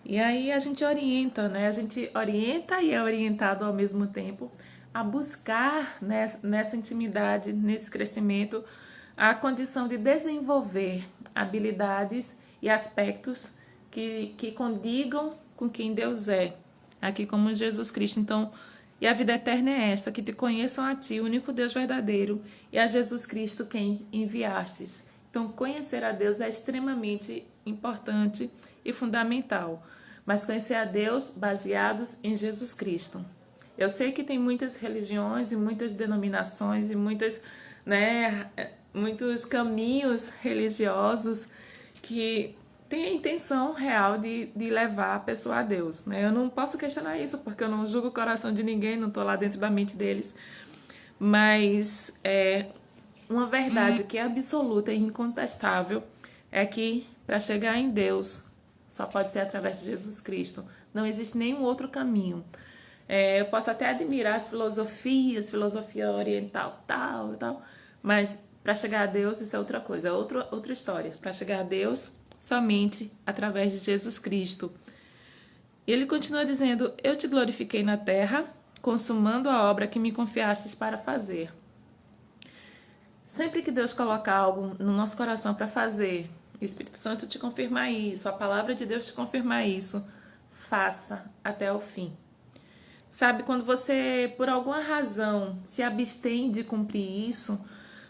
E aí a gente orienta, né? A gente orienta e é orientado ao mesmo tempo a buscar, né, nessa intimidade, nesse crescimento, a condição de desenvolver habilidades e aspectos que condigam com quem Deus é. aqui como Jesus Cristo. Então, e a vida eterna é esta, que te conheçam a ti, o único Deus verdadeiro, e a Jesus Cristo quem enviastes. Então, conhecer a Deus é extremamente importante e fundamental, mas conhecer a Deus baseados em Jesus Cristo. Eu sei que tem muitas religiões e muitas denominações e muitos caminhos religiosos que têm a intenção real de levar a pessoa a Deus, né? Eu não posso questionar isso, porque eu não julgo o coração de ninguém, não estou lá dentro da mente deles, mas uma verdade que é absoluta e incontestável é que para chegar em Deus só pode ser através de Jesus Cristo. Não existe nenhum outro caminho. Eu posso até admirar as filosofias, filosofia oriental, tal, mas para chegar a Deus isso é outra coisa, é outra história. Para chegar a Deus somente através de Jesus Cristo. Ele continua dizendo: eu te glorifiquei na terra, consumando a obra que me confiastes para fazer. Sempre que Deus coloca algo no nosso coração para fazer, o Espírito Santo te confirmar isso, a palavra de Deus te confirmar isso, faça até o fim. Sabe, quando você, por alguma razão, se abstém de cumprir isso,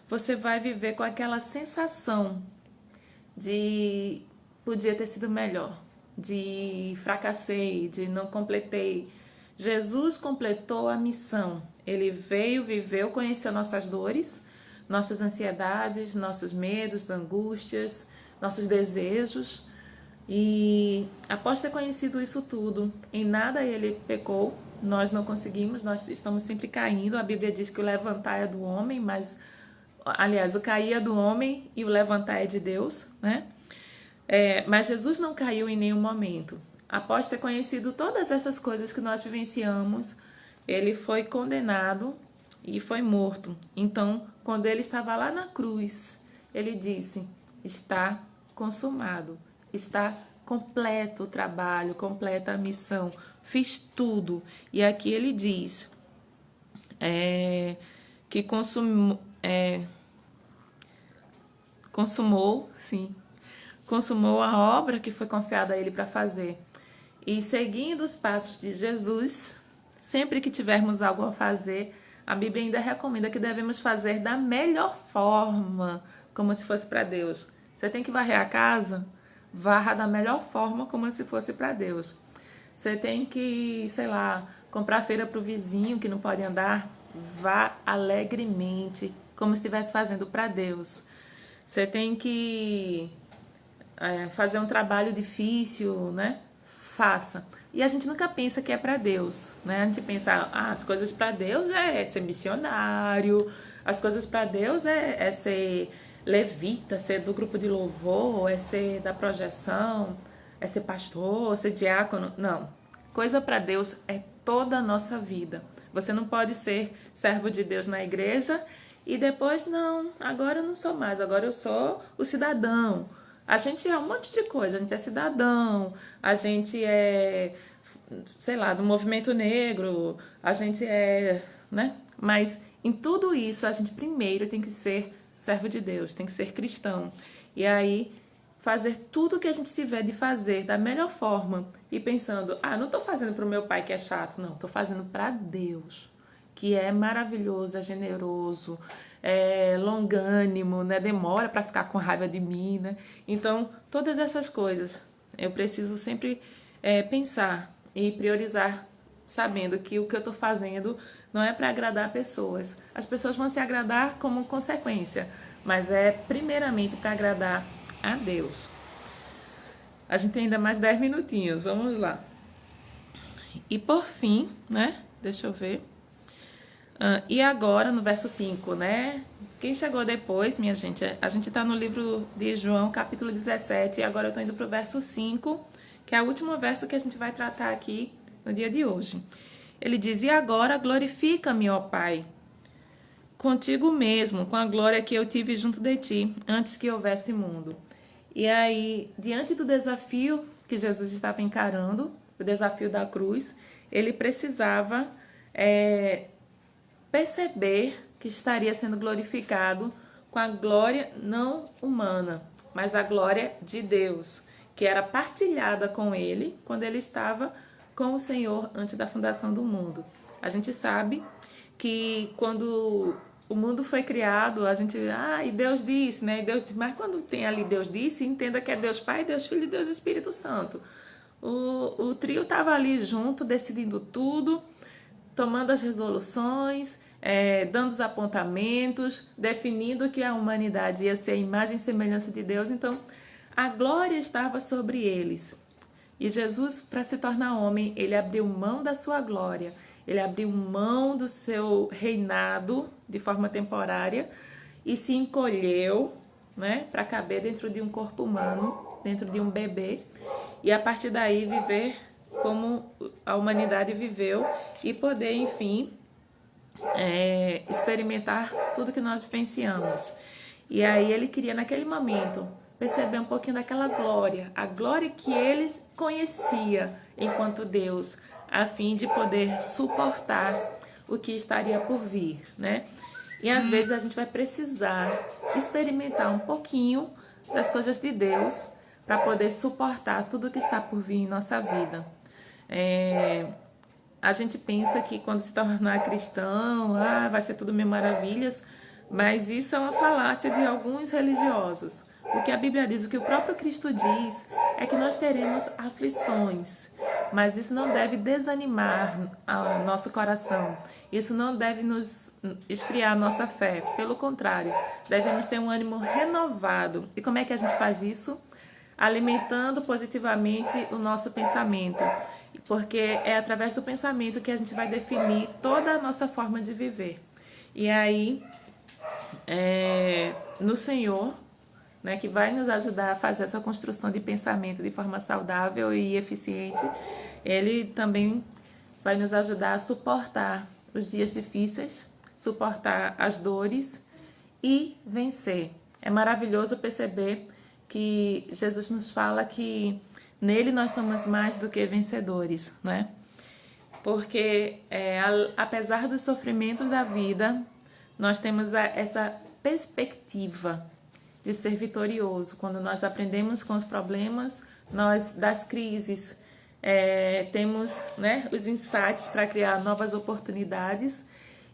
você vai viver com aquela sensação de podia ter sido melhor, de fracassei, de não completei. Jesus completou a missão. Ele veio, viveu, conheceu nossas dores, nossas ansiedades, nossos medos, angústias, nossos desejos. E após ter conhecido isso tudo, em nada ele pecou. Nós não conseguimos, nós estamos sempre caindo. A Bíblia diz que o levantar é do homem, mas, aliás, o cair é do homem e o levantar é de Deus, né? Mas Jesus não caiu em nenhum momento. Após ter conhecido todas essas coisas que nós vivenciamos, ele foi condenado e foi morto. Então, quando ele estava lá na cruz, ele disse: está consumado, está completo o trabalho, completa a missão, fiz tudo. E aqui ele diz que consumou a obra que foi confiada a ele para fazer. E seguindo os passos de Jesus, sempre que tivermos algo a fazer, a Bíblia ainda recomenda que devemos fazer da melhor forma, como se fosse para Deus. Você tem que varrer a casa? Varra da melhor forma, como se fosse para Deus. Você tem que, sei lá, comprar feira para o vizinho que não pode andar? Vá alegremente, como se estivesse fazendo para Deus. Você tem que fazer um trabalho difícil, né? Faça. E a gente nunca pensa que é para Deus, né? A gente pensa, as coisas para Deus é ser missionário, as coisas para Deus é ser levita, ser do grupo de louvor, é ser da projeção, é ser pastor, ser diácono. Não. Coisa para Deus é toda a nossa vida. Você não pode ser servo de Deus na igreja e depois, não, agora eu não sou mais, agora eu sou o cidadão. A gente é um monte de coisa, a gente é cidadão, a gente é, sei lá, do movimento negro, a gente é, né? Mas em tudo isso, a gente primeiro tem que ser servo de Deus, tem que ser cristão. E aí, fazer tudo o que a gente tiver de fazer da melhor forma e pensando, não estou fazendo para o meu pai que é chato, não, estou fazendo para Deus, que é maravilhoso, é generoso, é longânimo, né? Demora para ficar com raiva de mim, né? Então, todas essas coisas eu preciso sempre pensar e priorizar, sabendo que o que eu estou fazendo não é para agradar pessoas. As pessoas vão se agradar como consequência, mas é primeiramente para agradar a Deus. A gente tem ainda mais 10 minutinhos, vamos lá. E por fim, né? Deixa eu ver. E agora, no verso 5, né? Quem chegou depois, minha gente, a gente está no livro de João, capítulo 17, e agora eu estou indo para o verso 5, que é o último verso que a gente vai tratar aqui no dia de hoje. Ele diz: e agora glorifica-me, ó Pai, contigo mesmo, com a glória que eu tive junto de ti, antes que houvesse mundo. E aí, diante do desafio que Jesus estava encarando, o desafio da cruz, ele precisava perceber que estaria sendo glorificado com a glória não humana, mas a glória de Deus, que era partilhada com ele quando ele estava com o Senhor antes da fundação do mundo. A gente sabe que quando o mundo foi criado, a gente, e Deus disse, né? E Deus disse, mas quando tem ali Deus disse, entenda que é Deus Pai, Deus Filho e Deus Espírito Santo. O trio estava ali junto, decidindo tudo, tomando as resoluções, dando os apontamentos, definindo que a humanidade ia ser a imagem e semelhança de Deus. Então, a glória estava sobre eles. E Jesus, para se tornar homem, ele abriu mão da sua glória, ele abriu mão do seu reinado de forma temporária e se encolheu, né, para caber dentro de um corpo humano, dentro de um bebê, e a partir daí viver como a humanidade viveu e poder, enfim, experimentar tudo que nós vivenciamos. E aí ele queria, naquele momento, perceber um pouquinho daquela glória, a glória que eles conhecia enquanto Deus, a fim de poder suportar o que estaria por vir, né? E às vezes a gente vai precisar experimentar um pouquinho das coisas de Deus para poder suportar tudo que está por vir em nossa vida. A gente pensa que quando se tornar cristão, vai ser tudo mil maravilhas, mas isso é uma falácia de alguns religiosos. O que a Bíblia diz, o que o próprio Cristo diz, é que nós teremos aflições, mas isso não deve desanimar o nosso coração. Isso não deve nos esfriar a nossa fé. Pelo contrário, devemos ter um ânimo renovado. E como é que a gente faz isso? Alimentando positivamente o nosso pensamento. Porque é através do pensamento que a gente vai definir toda a nossa forma de viver. E aí, no Senhor, né, que vai nos ajudar a fazer essa construção de pensamento de forma saudável e eficiente, ele também vai nos ajudar a suportar os dias difíceis, suportar as dores e vencer. É maravilhoso perceber que Jesus nos fala que nele nós somos mais do que vencedores, né? Porque apesar dos sofrimentos da vida, nós temos essa perspectiva de ser vitorioso. Quando nós aprendemos com os problemas, nós das crises temos, né, os insights para criar novas oportunidades.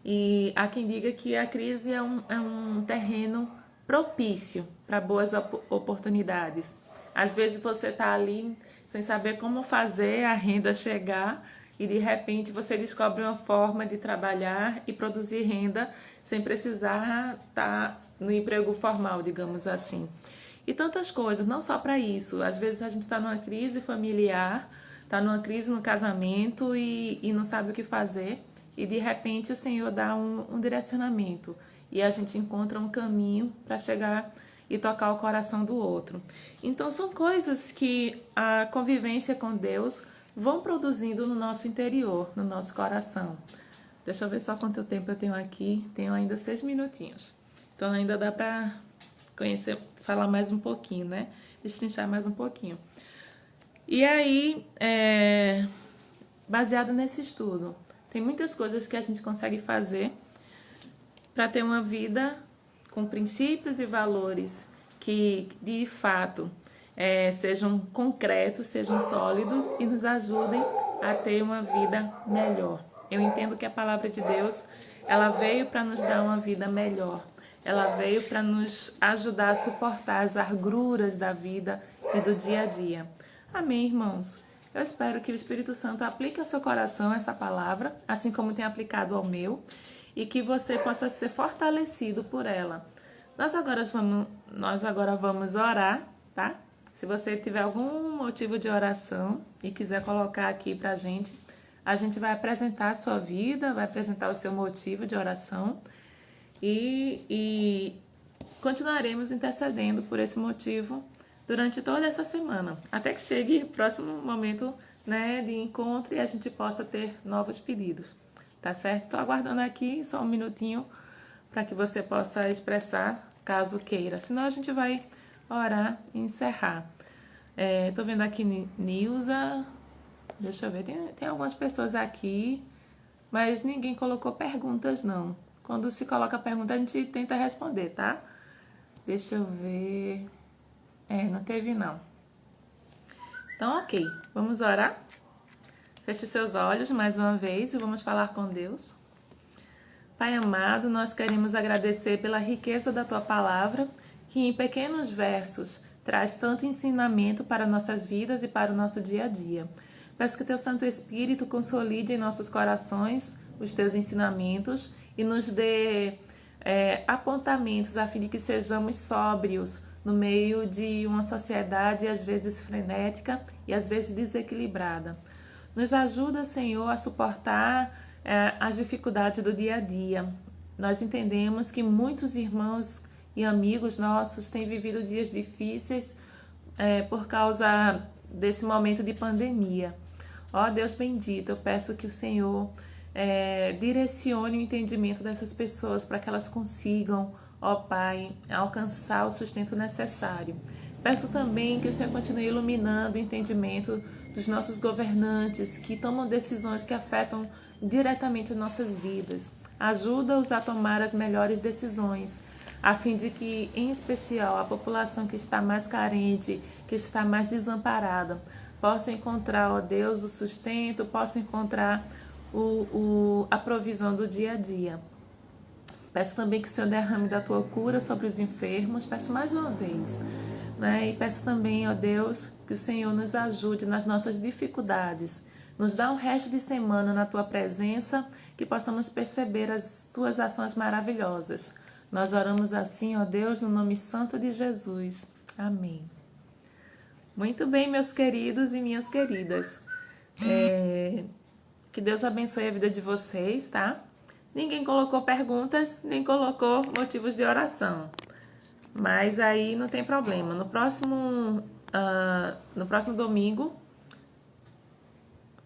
E há quem diga que a crise é um terreno propício para boas oportunidades. Às vezes você está ali sem saber como fazer a renda chegar e de repente você descobre uma forma de trabalhar e produzir renda sem precisar estar no emprego formal, digamos assim. E tantas coisas, não só para isso. Às vezes a gente está numa crise familiar, está numa crise no casamento e não sabe o que fazer. E de repente o Senhor dá um direcionamento e a gente encontra um caminho para chegar e tocar o coração do outro. Então são coisas que a convivência com Deus vão produzindo no nosso interior, no nosso coração. Deixa eu ver só quanto tempo eu tenho aqui. Tenho ainda 6 minutinhos. Então ainda dá para falar mais um pouquinho, né? Destrinchar mais um pouquinho. E aí, baseado nesse estudo, tem muitas coisas que a gente consegue fazer para ter uma vida com princípios e valores que, de fato, sejam concretos, sejam sólidos e nos ajudem a ter uma vida melhor. Eu entendo que a palavra de Deus, ela veio para nos dar uma vida melhor. Ela veio para nos ajudar a suportar as agruras da vida e do dia a dia. Amém, irmãos? Eu espero que o Espírito Santo aplique ao seu coração essa palavra, assim como tem aplicado ao meu, e que você possa ser fortalecido por ela. Nós agora vamos orar, tá? Se você tiver algum motivo de oração e quiser colocar aqui pra gente, a gente vai apresentar a sua vida, vai apresentar o seu motivo de oração e continuaremos intercedendo por esse motivo durante toda essa semana, até que chegue o próximo momento, né, de encontro e a gente possa ter novos pedidos, tá certo? Estou aguardando aqui só um minutinho para que você possa expressar, caso queira. Senão a gente vai orar e encerrar. Tô vendo aqui Nilza, deixa eu ver, tem algumas pessoas aqui, mas ninguém colocou perguntas não. Quando se coloca pergunta a gente tenta responder, tá? Deixa eu ver... não teve não. Então, ok. Vamos orar? Feche seus olhos mais uma vez e vamos falar com Deus. Pai amado, nós queremos agradecer pela riqueza da Tua palavra, que em pequenos versos traz tanto ensinamento para nossas vidas e para o nosso dia a dia. Peço que Teu Santo Espírito consolide em nossos corações os Teus ensinamentos e nos dê apontamentos a fim de que sejamos sóbrios no meio de uma sociedade às vezes frenética e às vezes desequilibrada. Nos ajuda, Senhor, a suportar as dificuldades do dia a dia. Nós entendemos que muitos irmãos e amigos nossos têm vivido dias difíceis por causa desse momento de pandemia. Ó Deus bendito, eu peço que o Senhor direcione o entendimento dessas pessoas para que elas consigam, ó Pai, alcançar o sustento necessário. Peço também que o Senhor continue iluminando o entendimento dos nossos governantes que tomam decisões que afetam diretamente as nossas vidas. Ajuda-os a tomar as melhores decisões, a fim de que, em especial, a população que está mais carente, que está mais desamparada, possa encontrar, ó Deus, o sustento, possa encontrar a provisão do dia a dia. Peço também que o Senhor derrame da Tua cura sobre os enfermos, peço mais uma vez, né? E peço também, ó Deus, que o Senhor nos ajude nas nossas dificuldades, nos dá um resto de semana na Tua presença, que possamos perceber as Tuas ações maravilhosas. Nós oramos assim, ó Deus, no nome santo de Jesus. Amém. Muito bem, meus queridos e minhas queridas. Que Deus abençoe a vida de vocês, tá? Ninguém colocou perguntas, nem colocou motivos de oração. Mas aí não tem problema. No próximo domingo,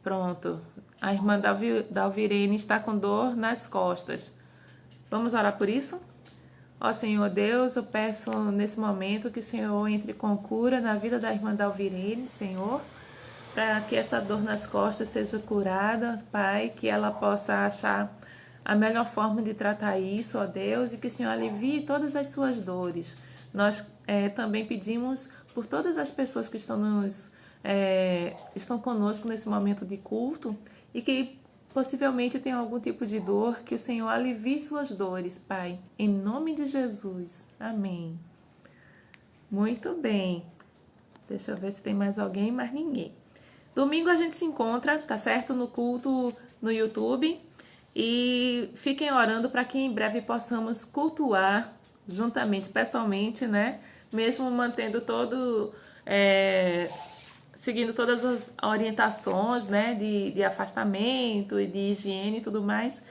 pronto. A irmã Dalvirene está com dor nas costas. Vamos orar por isso? Ó Senhor Deus, eu peço nesse momento que o Senhor entre com cura na vida da irmã Dalvirene, Senhor, para que essa dor nas costas seja curada, Pai, que ela possa achar a melhor forma de tratar isso, ó Deus, e que o Senhor alivie todas as suas dores. Nós também pedimos por todas as pessoas que estão conosco nesse momento de culto e que possivelmente tenham algum tipo de dor, que o Senhor alivie suas dores, Pai, em nome de Jesus. Amém. Muito bem. Deixa eu ver se tem mais alguém, mais ninguém. Domingo a gente se encontra, tá certo? No culto no YouTube. E fiquem orando para que em breve possamos cultuar juntamente, pessoalmente, né? Mesmo mantendo seguindo todas as orientações, né? De afastamento e de higiene e tudo mais.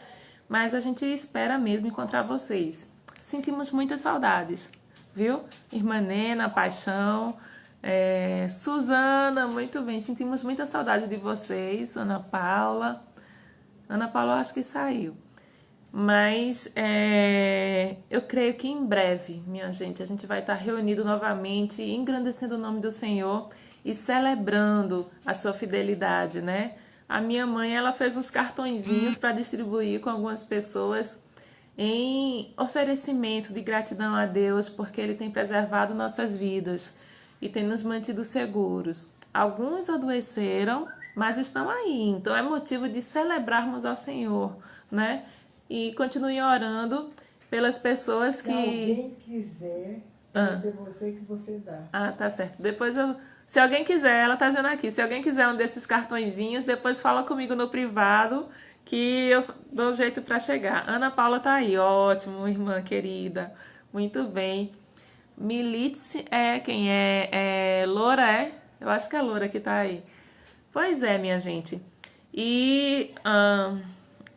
Mas a gente espera mesmo encontrar vocês. Sentimos muitas saudades, viu? Irmã Nena, Paixão, Suzana, muito bem. Sentimos muita saudade de vocês, Ana Paula, acho que saiu. Mas eu creio que em breve, minha gente, a gente vai estar reunido novamente, engrandecendo o nome do Senhor e celebrando a sua fidelidade, né? A minha mãe, ela fez uns cartõezinhos para distribuir com algumas pessoas em oferecimento de gratidão a Deus, porque Ele tem preservado nossas vidas e tem nos mantido seguros. Alguns adoeceram, mas estão aí, então é motivo de celebrarmos ao Senhor, né? E continue orando pelas pessoas que... Se alguém quiser, é de você que você dá. Ah, tá certo. Depois se alguém quiser, ela tá dizendo aqui, se alguém quiser um desses cartõezinhos, depois fala comigo no privado, que eu dou um jeito para chegar. Ana Paula tá aí, ótimo, irmã querida, muito bem. Militz quem é? Loura, Eu acho que é a Loura que tá aí. Pois é, minha gente. E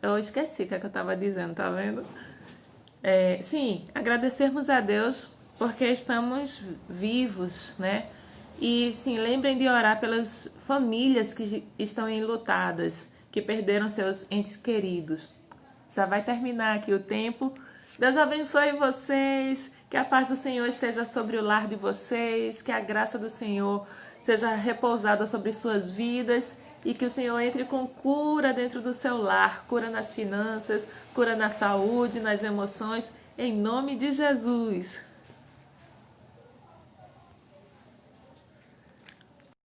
eu esqueci o que eu estava dizendo, tá vendo? Sim, agradecermos a Deus porque estamos vivos, né? E sim, lembrem de orar pelas famílias que estão enlutadas, que perderam seus entes queridos. Já vai terminar aqui o tempo. Deus abençoe vocês, que a paz do Senhor esteja sobre o lar de vocês, que a graça do Senhor seja repousada sobre suas vidas e que o Senhor entre com cura dentro do seu lar, cura nas finanças, cura na saúde, nas emoções, em nome de Jesus.